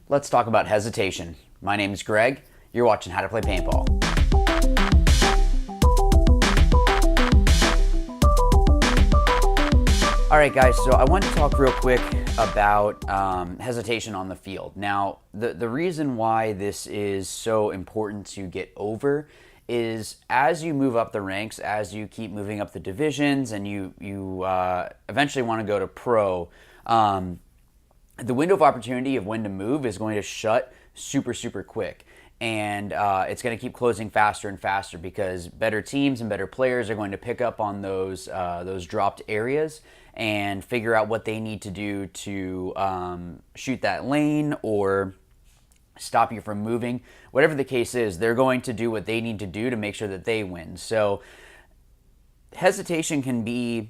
Let's talk about hesitation. My name is Greg. You're watching How to Play Paintball. All right, guys, so I want to talk real quick about hesitation on the field. Now, the reason why this is so important to get over is as you move up the ranks, as you keep moving up the divisions, and you eventually want to go to pro, the window of opportunity of when to move is going to shut super quick, and it's going to keep closing faster and faster because better teams and better players are going to pick up on those dropped areas and figure out what they need to do to shoot that lane or stop you from moving. Whatever the case is, they're going to do what they need to do to make sure that they win. So hesitation can be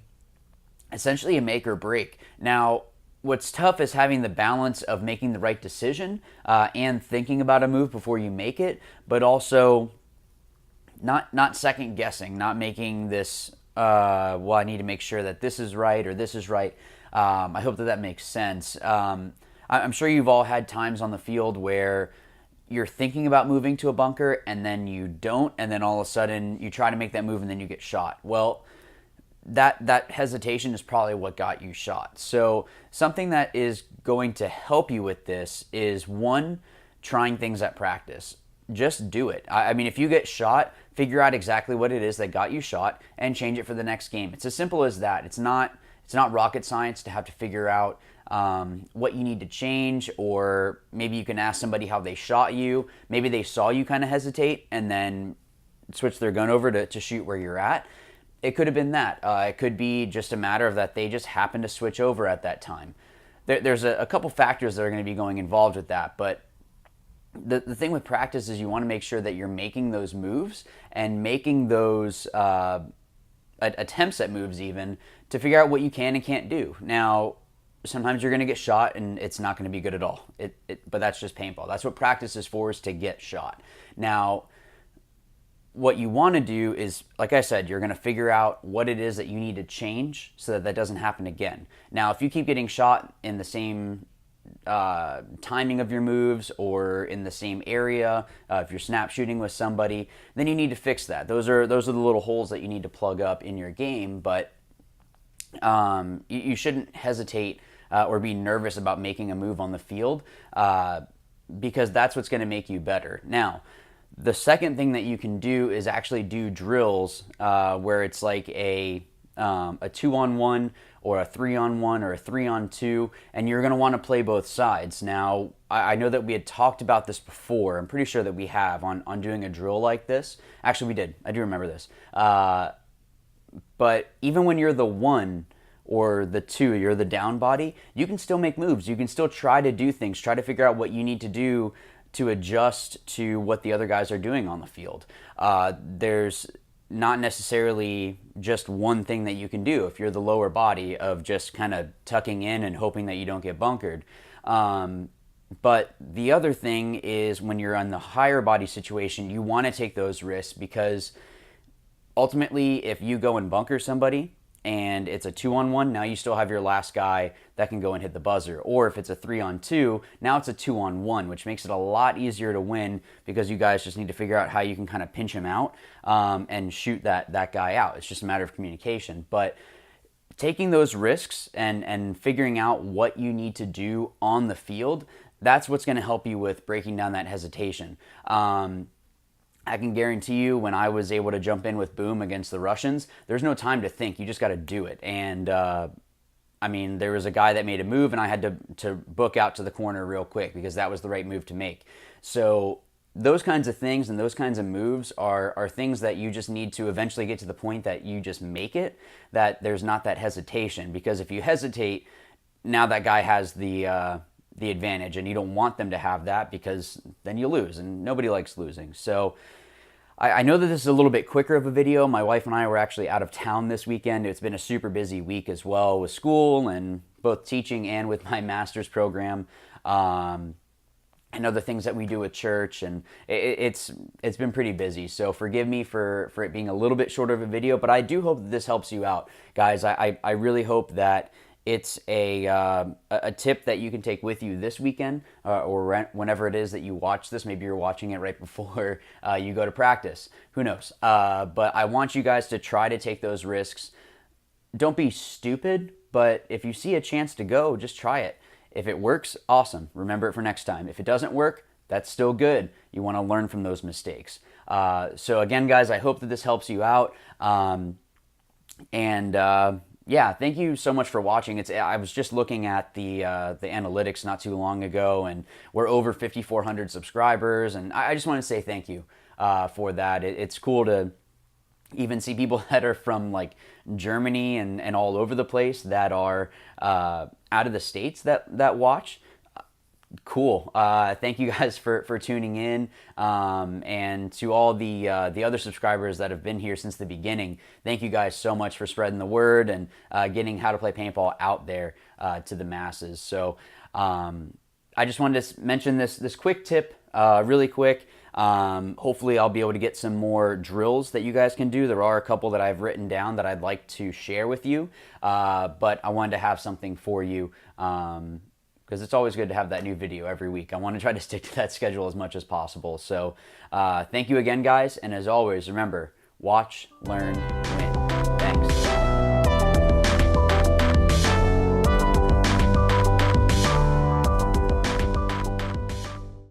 essentially a make or break. Now, what's tough is having the balance of making the right decision and thinking about a move before you make it, but also not second guessing, not making this, well, I need to make sure that this is right or this is right. I hope that makes sense. I'm sure you've all had times on the field where you're thinking about moving to a bunker and then you don't, and then all of a sudden you try to make that move and then you get shot. Well, that hesitation is probably what got you shot. So something that is going to help you with this is, one, trying things at practice. Just do it. I mean, if you get shot, figure out exactly what it is that got you shot and change it for the next game. It's as simple as that. It's not rocket science to have to figure out what you need to change, or maybe you can ask somebody how they shot you. Maybe they saw you kind of hesitate and then switch their gun over to shoot where you're at. It could have been that. It could be just a matter of that they just happened to switch over at that time. There's a couple factors that are going to be going involved with that, but the thing with practice is you want to make sure that you're making those moves and making those attempts at moves even to figure out what you can and can't do. Now, sometimes you're going to get shot and it's not going to be good at all. But that's just paintball. That's what practice is for, is to get shot. Now, what you want to do is, like I said, you're going to figure out what it is that you need to change so that doesn't happen again. Now, if you keep getting shot in the same timing of your moves or in the same area, if you're snap shooting with somebody, then you need to fix that. Those are the little holes that you need to plug up in your game, but you shouldn't hesitate or be nervous about making a move on the field because that's what's going to make you better. Now, the second thing that you can do is actually do drills where it's like a 2-on-1 or a 3-on-1 or a 3-on-2, and you're going to want to play both sides. Now, I know that we had talked about this before. I'm pretty sure that we have on doing a drill like this. Actually, we did. I do remember this. But even when you're the 1 or the 2, you're the down body, you can still make moves. You can still try to do things, try to figure out what you need to do to adjust to what the other guys are doing on the field. There's not necessarily just one thing that you can do if you're the lower body of just kind of tucking in and hoping that you don't get bunkered. But the other thing is, when you're on the higher body situation, you want to take those risks because ultimately, if you go and bunker somebody and it's a 2-on-1, now you still have your last guy that can go and hit the buzzer. Or if it's a 3-on-2, now it's a 2-on-1, which makes it a lot easier to win because you guys just need to figure out how you can kind of pinch him out and shoot that guy out. It's just a matter of communication. But taking those risks and figuring out what you need to do on the field, that's what's going to help you with breaking down that hesitation. I can guarantee you, when I was able to jump in with Boom against the Russians, there's no time to think. You just got to do it. And I mean, there was a guy that made a move, and I had to book out to the corner real quick because that was the right move to make. So those kinds of things and those kinds of moves are things that you just need to eventually get to the point that you just make it, that there's not that hesitation. Because if you hesitate, now that guy has the advantage, and you don't want them to have that because then you lose, and nobody likes losing. So I know that this is a little bit quicker of a video. My wife and I were actually out of town this weekend. It's been a super busy week as well with school and both teaching and with my master's program. and other things that we do at church, and it's been pretty busy. So forgive me for it being a little bit shorter of a video, but I do hope that this helps you out. Guys, I really hope that It's a tip that you can take with you this weekend or whenever it is that you watch this. Maybe you're watching it right before you go to practice. Who knows? But I want you guys to try to take those risks. Don't be stupid, but if you see a chance to go, just try it. If it works, awesome. Remember it for next time. If it doesn't work, that's still good. You want to learn from those mistakes. So again, guys, I hope that this helps you out. Yeah, thank you so much for watching. I was just looking at the analytics not too long ago, and we're over 5,400 subscribers, and I just want to say thank you for that. It's cool to even see people that are from like Germany and all over the place that are out of the States that watch. Cool. Thank you guys for tuning in, and to all the other subscribers that have been here since the beginning. Thank you guys so much for spreading the word and getting How to Play Paintball out there to the masses. So I just wanted to mention this quick tip really quick. Hopefully I'll be able to get some more drills that you guys can do. There are a couple that I've written down that I'd like to share with you, but I wanted to have something for you because it's always good to have that new video every week. I want to try to stick to that schedule as much as possible. So thank you again, guys, and as always, remember, watch, learn, win.